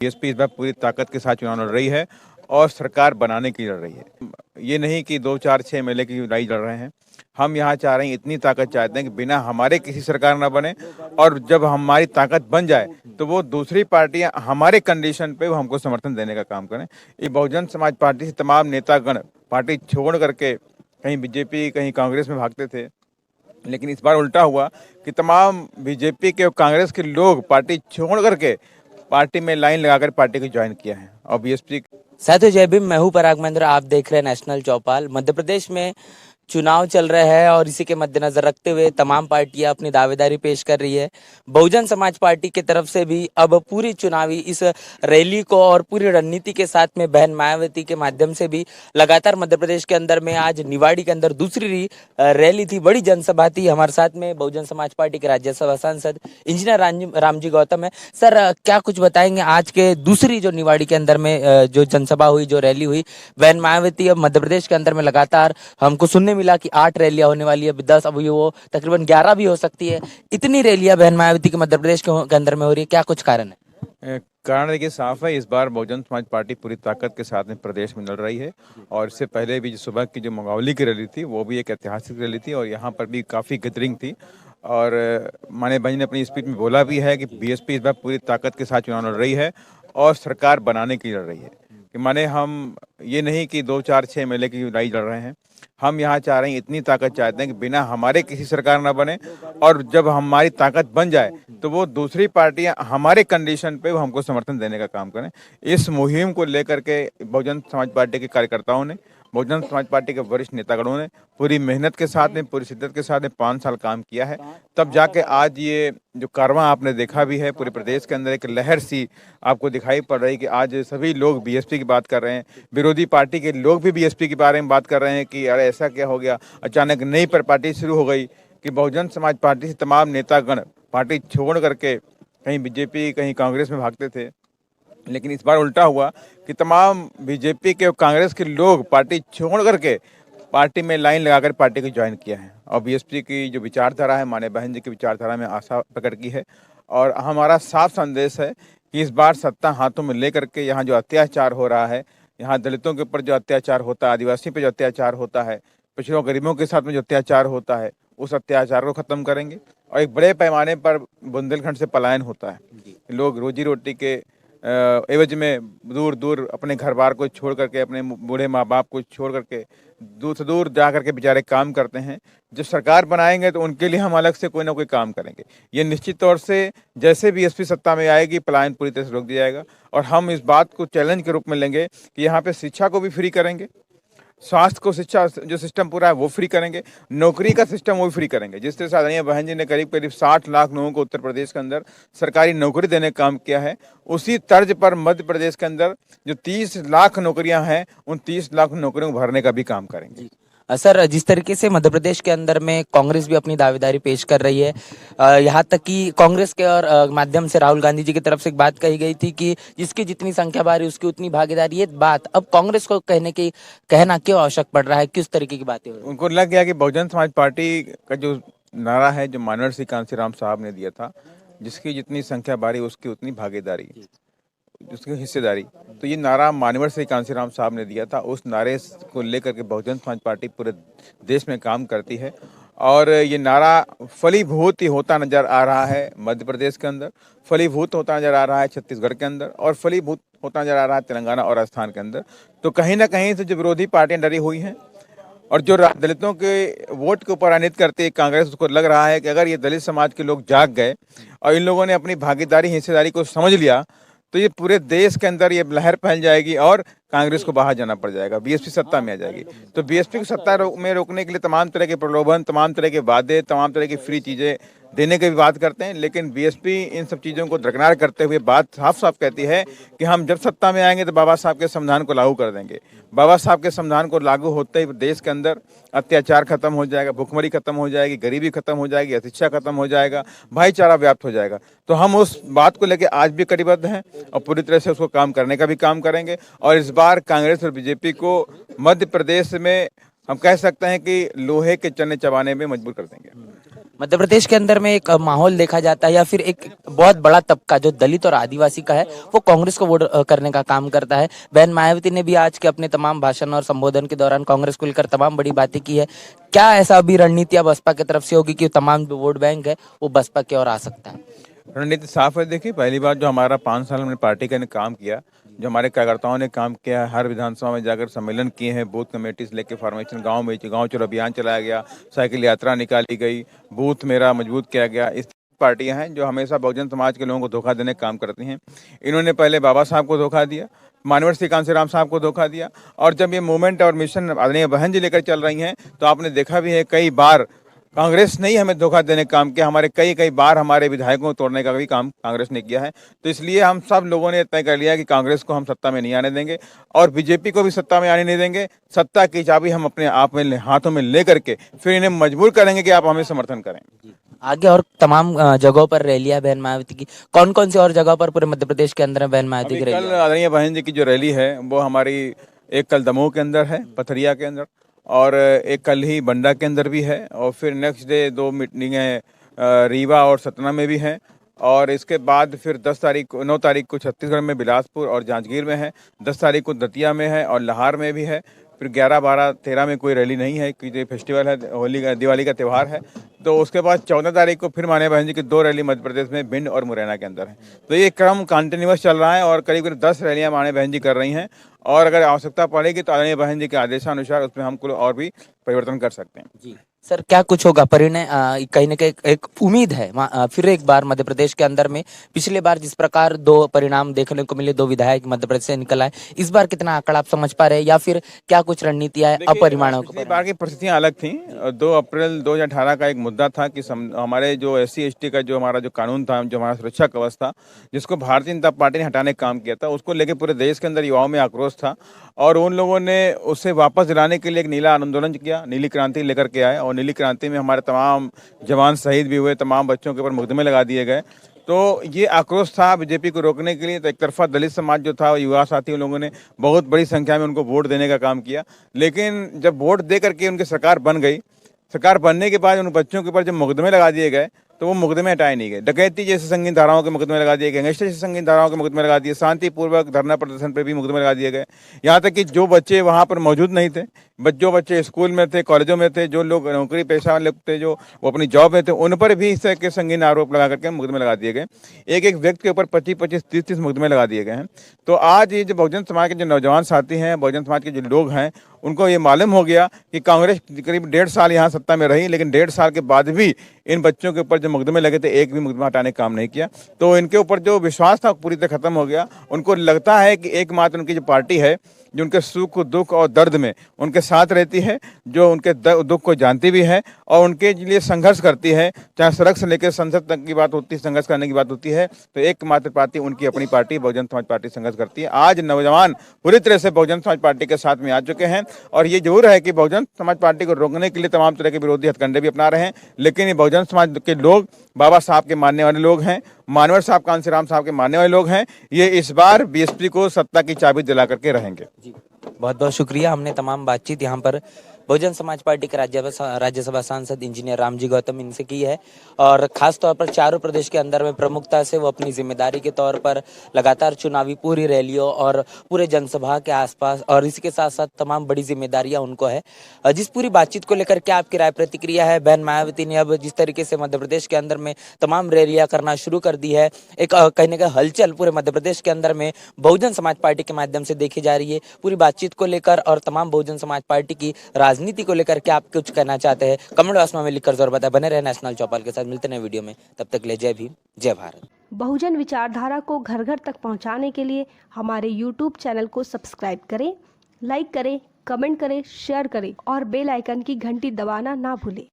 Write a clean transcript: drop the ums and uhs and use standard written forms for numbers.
BSP इस बार पूरी ताकत के साथ चुनाव लड़ रही है और सरकार बनाने की लड़ रही है। ये नहीं कि 2 4 6 एमएलए की लड़ाई लड़ रहे हैं। हम यहाँ चाह रहे हैं, इतनी ताकत चाहते हैं कि बिना हमारे किसी सरकार ना बने, और जब हमारी ताकत बन जाए तो वो दूसरी पार्टियां हमारे कंडीशन पे वो हमको समर्थन देने का काम करें। ये बहुजन समाज पार्टी से तमाम नेतागण पार्टी छोड़ करके कहीं बीजेपी कहीं कांग्रेस में भागते थे, लेकिन इस बार उल्टा हुआ कि तमाम बीजेपी के और कांग्रेस के लोग पार्टी छोड़ करके पार्टी में लाइन लगाकर पार्टी को ज्वाइन किया है। और बीएसपी साथियों जय भीम, मैं हूं पराग महेंद्र। आप देख रहे हैं नेशनल चौपाल। मध्य प्रदेश में चुनाव चल रहे हैं और इसी के मद्देनजर रखते हुए तमाम पार्टियां अपनी दावेदारी पेश कर रही है। बहुजन समाज पार्टी की तरफ से भी अब पूरी चुनावी इस रैली को और पूरी रणनीति के साथ में बहन मायावती के माध्यम से भी लगातार मध्य प्रदेश के अंदर में आज निवाड़ी के अंदर दूसरी रैली थी, बड़ी जनसभा थी। हमारे साथ में बहुजन समाज पार्टी के राज्यसभा सांसद इंजीनियर रामजी गौतम है। सर, क्या कुछ बताएंगे आज के दूसरी जो निवाड़ी के अंदर में जो जनसभा हुई, जो रैली हुई बहन मायावती? अब मध्य प्रदेश के अंदर में लगातार हमको सुनने मिला कि 8 रैलियां होने वाली है, 10, अभी वो तकरीबन 11 भी हो सकती है। इतनी रैलियां बहन मायावती के मध्य प्रदेश के अंदर में हो रही है, क्या कुछ कारण है? कारण देखिए साफ है, इस बार बहुजन समाज पार्टी पूरी ताकत के साथ में प्रदेश में लड़ रही है। और इससे पहले भी सुबह की जो मंगावली की रैली थी वो भी एक ऐतिहासिक रैली थी और यहाँ पर भी काफ़ी गैदरिंग थी। और माननीय भाई ने अपनी स्पीच में बोला भी है कि बीएसपी इस बार पूरी ताकत के साथ चुनाव लड़ रही है और सरकार बनाने की लड़ रही है। कि माने हम ये नहीं कि 2 4 6 एमएलए की लड़ाई लड़ रहे हैं। हम यहाँ चाह रहे हैं, इतनी ताकत चाहते हैं कि बिना हमारे किसी सरकार ना बने, और जब हमारी ताकत बन जाए तो वो दूसरी पार्टियां हमारे कंडीशन पे वो हमको समर्थन देने का काम करें। इस मुहिम को लेकर के बहुजन समाज पार्टी के कार्यकर्ताओं ने, बहुजन समाज पार्टी के वरिष्ठ नेतागणों ने पूरी मेहनत के साथ में, पूरी शिद्दत के साथ में 5 साल काम किया है। तब जाके आज ये जो कारवां आपने देखा भी है, पूरे प्रदेश के अंदर एक लहर सी आपको दिखाई पड़ रही कि आज सभी लोग बीएसपी की बात कर रहे हैं। विरोधी पार्टी के लोग भी बीएसपी के बारे में बात कर रहे हैं कि अरे ऐसा क्या हो गया, अचानक नई पर पार्टी शुरू हो गई। कि बहुजन समाज पार्टी से तमाम नेतागण पार्टी छोड़ करके कहीं बीजेपी कहीं कांग्रेस में भागते थे, लेकिन इस बार उल्टा हुआ कि तमाम बीजेपी के और कांग्रेस के लोग पार्टी छोड़ करके पार्टी में लाइन लगाकर पार्टी को ज्वाइन किया है। और बीएसपी की जो विचारधारा है, माने बहन जी की विचारधारा में आशा प्रकट की है। और हमारा साफ संदेश है कि इस बार सत्ता हाथों में लेकर के यहाँ जो अत्याचार हो रहा है, यहाँ दलितों के ऊपर जो अत्याचार होता है, आदिवासी पे जो अत्याचार होता है, पिछड़ों गरीबों के साथ में जो अत्याचार होता है, उस अत्याचार को खत्म करेंगे। और एक बड़े पैमाने पर बुंदेलखंड से पलायन होता है। लोग रोजी रोटी के एवज में दूर दूर अपने घर बार को छोड़ करके, अपने बूढ़े माँ बाप को छोड़ करके दूर से दूर जा करके बेचारे काम करते हैं। जब सरकार बनाएंगे तो उनके लिए हम अलग से कोई ना कोई काम करेंगे। ये निश्चित तौर से जैसे बीएसपी सत्ता में आएगी, पलायन पूरी तरह से रोक दिया जाएगा। और हम इस बात को चैलेंज के रूप में लेंगे कि यहाँ पे शिक्षा को भी फ्री करेंगे, स्वास्थ्य को, शिक्षा जो सिस्टम पूरा है वो फ्री करेंगे, नौकरी का सिस्टम वो भी फ्री करेंगे। जिस तरह से आदरणीय बहन जी ने करीब करीब 60 लाख लोगों को उत्तर प्रदेश के अंदर सरकारी नौकरी देने का काम किया है, उसी तर्ज पर मध्य प्रदेश के अंदर जो 30 लाख नौकरियां हैं, उन 30 लाख नौकरियों को भरने का भी काम करेंगे। सर, जिस तरीके से मध्य प्रदेश के अंदर में कांग्रेस भी अपनी दावेदारी पेश कर रही है, यहाँ तक कि कांग्रेस के और माध्यम से राहुल गांधी जी की तरफ से एक बात कही गई थी कि जिसकी जितनी संख्या बारी उसकी उतनी भागीदारी। ये बात अब कांग्रेस को कहना क्यों आवश्यक पड़ रहा है? किस तरीके की बातें हो रही? उनको लग गया कि बहुजन समाज पार्टी का जो नारा है, जो माननीय श्री कांशीराम साहब ने दिया था, जिसकी जितनी संख्या बारी उसकी उतनी भागीदारी, उसकी हिस्सेदारी, तो ये नारा माननीय श्री कांशीराम साहब ने दिया था। उस नारे को लेकर के बहुजन समाज पार्टी पूरे देश में काम करती है। और ये नारा फलीभूत होता नजर आ रहा है मध्य प्रदेश के अंदर, फलीभूत होता नजर आ रहा है छत्तीसगढ़ के अंदर, और फलीभूत होता नजर आ रहा है तेलंगाना और राजस्थान के अंदर। तो कहीं ना कहीं से जो विरोधी पार्टियां डरी हुई हैं और जो दलितों के वोट के ऊपर आन्वित करती है कांग्रेस, उसको लग रहा है कि अगर ये दलित समाज के लोग जाग गए और इन लोगों ने अपनी भागीदारी, हिस्सेदारी को समझ लिया, तो ये पूरे देश के अंदर ये लहर फैल जाएगी और कांग्रेस को बाहर जाना पड़ जाएगा, बीएसपी सत्ता में आ जाएगी। तो बीएसपी को सत्ता में रोकने के लिए तमाम तरह के प्रलोभन, तमाम तरह के वादे, तमाम तरह की फ्री चीजें देने की भी बात करते हैं। लेकिन बीएसपी इन सब चीजों को दरकिनार करते हुए बात साफ साफ कहती है कि हम जब सत्ता में आएंगे तो बाबा साहब के संविधान को लागू कर देंगे। बाबा साहब के संविधान को लागू होते ही देश के अंदर अत्याचार खत्म हो जाएगा, भुखमरी खत्म हो जाएगी, गरीबी खत्म हो जाएगी, अशिक्षा खत्म हो जाएगा, भाईचारा व्याप्त हो जाएगा। तो हम उस बात को लेकर आज भी कटिबद्ध हैं और पूरी तरह से उसको काम करने का भी काम करेंगे। और इस बार कांग्रेस और बीजेपी को मध्य प्रदेश में हम कह सकते हैं कि लोहे के चने चबाने में मजबूर कर देंगे। मध्य प्रदेश के अंदर में एक माहौल देखा जाता है या फिर एक बहुत बड़ा तबका जो दलित और आदिवासी का है वो कांग्रेस को वोट करने का काम करता है। बहन मायावती ने भी आज के अपने तमाम भाषण और संबोधन के दौरान कांग्रेस को लेकर तमाम बड़ी बातें की है। क्या ऐसा अभी रणनीतियां बसपा की तरफ से होगी कि तमाम जो वोट बैंक है वो बसपा की ओर आ सकता है? रणनीति साफ है। देखिए, पहली बात, जो हमारा 5 साल हमने पार्टी का काम किया, जो हमारे कार्यकर्ताओं ने काम किया, हर विधानसभा में जाकर सम्मेलन किए हैं, बूथ कमेटी से लेकर फॉर्मेशन, गांव में गांव चलो अभियान चलाया गया, साइकिल यात्रा निकाली गई, बूथ मेरा मजबूत किया गया। इस पार्टियां हैं जो हमेशा बहुजन समाज के लोगों को धोखा देने का काम करती हैं। इन्होंने पहले बाबा साहब को धोखा दिया, मानवर श्री कांसीराम साहब को धोखा दिया, और जब ये मूवमेंट और मिशन आदरणीय बहन जी लेकर चल रही हैं तो आपने देखा भी है कई बार कांग्रेस ने ही हमें धोखा देने का काम किया। हमारे कई कई बार हमारे विधायकों को तोड़ने का भी काम कांग्रेस ने किया है। तो इसलिए हम सब लोगों ने तय कर लिया कि कांग्रेस को हम सत्ता में नहीं आने देंगे और बीजेपी को भी सत्ता में आने नहीं देंगे। सत्ता की चाबी हम अपने आप में हाथों में ले करके फिर इन्हें मजबूर करेंगे कि आप हमें समर्थन करें। आगे और तमाम जगहों पर रैलियां बहन मायावती की कौन कौन सी और जगहों पर पूरे मध्य प्रदेश के अंदर बहन मायावती की कल रैली? आदरणीय बहन जी की जो रैली है वो हमारी एक कल दमोह के अंदर है, पथरिया के अंदर, और एक कल ही बंडा के अंदर भी है, और फिर नेक्स्ट डे 2 मीटिंगें रीवा और सतना में भी हैं, और इसके बाद फिर 9 तारीख को छत्तीसगढ़ में बिलासपुर और जांजगीर में है, 10 तारीख को दतिया में है और लाहार में भी है, फिर 11, 12, 13 में कोई रैली नहीं है क्योंकि फेस्टिवल है, होली का, दिवाली का त्यौहार है। तो उसके बाद 14 तारीख को फिर माननीय बहन जी की 2 रैली मध्य प्रदेश में भिंड और मुरैना के अंदर है। तो ये क्रम कंटिन्यूस चल रहा है और करीब करीब 10 रैलियां माननीय बहन जी कर रही हैं, और अगर आवश्यकता पड़ेगी तो आदरणीय बहन जी के आदेशानुसार उसमें हम कुछ और भी परिवर्तन कर सकते हैं। जी सर, क्या कुछ होगा परिणय? कहीं ना कहीं एक उम्मीद है फिर एक बार मध्य प्रदेश के अंदर में पिछले बार जिस प्रकार 2 परिणाम देखने को मिले, 2 विधायक मध्य प्रदेश से निकल आए, इस बार कितना आंकड़ा आप समझ पा रहे हैं या फिर क्या कुछ रणनीतियां अपरिमाणों को? पिछली बार की परिस्थितियां अलग थी। 2 अप्रैल 2018 का एक मुद्दा था कि हमारे जो SC ST का जो हमारा जो कानून था, जो हमारा सुरक्षा कवच था, जिसको भारतीय जनता पार्टी ने हटाने का काम किया था, उसको लेकर पूरे देश के अंदर युवाओं में आक्रोश था और उन लोगों ने उसे वापस दिलाने के लिए एक नीला आंदोलन किया, नीली क्रांति लेकर के आए, और नीली क्रांति में हमारे तमाम जवान शहीद भी हुए, तमाम बच्चों के ऊपर मुकदमे लगा दिए गए। तो ये आक्रोश था बीजेपी को रोकने के लिए। तो एक तरफा दलित समाज जो था, युवा साथी, उन लोगों ने बहुत बड़ी संख्या में उनको वोट देने का काम किया, लेकिन जब वोट दे करके उनकी सरकार बन गई, सरकार बनने के बाद उन बच्चों के ऊपर जब मुकदमे लगा दिए गए तो वो मुकदमे हटाए नहीं गए। डकैती जैसे संगीन धाराओं के मुकदमे लगा दिए गए, गैंगस्टर जैसे संगीन धाराओं के मुकदमे लगा दिए, शांतिपूर्वक धरना प्रदर्शन पर भी मुकदमे लगा दिए गए। यहाँ तक कि जो बच्चे वहाँ पर मौजूद नहीं थे, जो बच्चे स्कूल में थे, कॉलेजों में थे, जो लोग नौकरी पेशा वाले थे, जो वो अपनी जॉब में थे, उन पर भी इस तरह के संगीन आरोप लगा करके मुकदमे लगा दिए गए। एक एक व्यक्ति के ऊपर 25-25, 30-30 मुकदमे लगा दिए गए हैं। तो आज ये जो बहुजन समाज के जो नौजवान साथी हैं, बहुजन समाज के जो लोग हैं, उनको ये मालूम हो गया कि कांग्रेस करीब 1.5 साल यहाँ सत्ता में रही, लेकिन 1.5 साल के बाद भी इन बच्चों के ऊपर जो मुकदमे लगे थे, एक भी मुकदमा हटाने का काम नहीं किया। तो इनके ऊपर जो विश्वास था पूरी तरह खत्म हो गया। उनको लगता है कि एकमात्र उनकी जो पार्टी है जो उनके सुख, दुख और दर्द में उनके साथ रहती है, जो उनके दुख को जानती भी है और उनके लिए संघर्ष करती है, चाहे सड़क से लेकर संसद तक की बात होती है, संघर्ष करने की बात होती है, तो एकमात्र पार्टी उनकी अपनी पार्टी बहुजन समाज पार्टी संघर्ष करती है। आज नौजवान पूरी तरह से बहुजन समाज पार्टी के साथ में आ चुके हैं और ये जरूर है कि बहुजन समाज पार्टी को रोकने के लिए तमाम तरह के विरोधी हथकंडे भी अपना रहे हैं, लेकिन ये बहुजन समाज के लोग बाबा साहब के मानने वाले लोग हैं, मानवर साहब, कांसीराम साहब के मानने वाले लोग हैं। ये इस बार बीएसपी को सत्ता की चाबी दिला करके रहेंगे। बहुत बहुत शुक्रिया। हमने तमाम बातचीत यहाँ पर बहुजन समाज पार्टी के राज्यसभा सांसद इंजीनियर रामजी गौतम इनसे की है और खास तौर पर चारों प्रदेश के अंदर में प्रमुखता से वो अपनी जिम्मेदारी के तौर पर लगातार चुनावी पूरी रैलियों और पूरे जनसभा के आसपास और इसी के साथ साथ तमाम बड़ी जिम्मेदारियां उनको है। जिस पूरी बातचीत को लेकर क्या आपकी राय प्रतिक्रिया है? बहन मायावती ने अब जिस तरीके से मध्य प्रदेश के अंदर में तमाम रैलियां करना शुरू कर दी है, एक कहीं ना कहीं हलचल पूरे मध्य प्रदेश के अंदर में बहुजन समाज पार्टी के माध्यम से देखी जा रही है। पूरी बातचीत को लेकर और तमाम बहुजन समाज पार्टी की राजनीति को लेकर क्या आप कुछ कहना चाहते हैं? कमेंट बॉक्स में लिखकर जरूर बताएं। बने रहे नेशनल चौपाल के साथ, मिलते हैं वीडियो में, तब तक ले जय भीम, जय भारत। बहुजन विचारधारा को घर घर तक पहुंचाने के लिए हमारे YouTube चैनल को सब्सक्राइब करें, लाइक करें, कमेंट करें, शेयर करें और बेल आइकन की घंटी दबाना ना भूलें।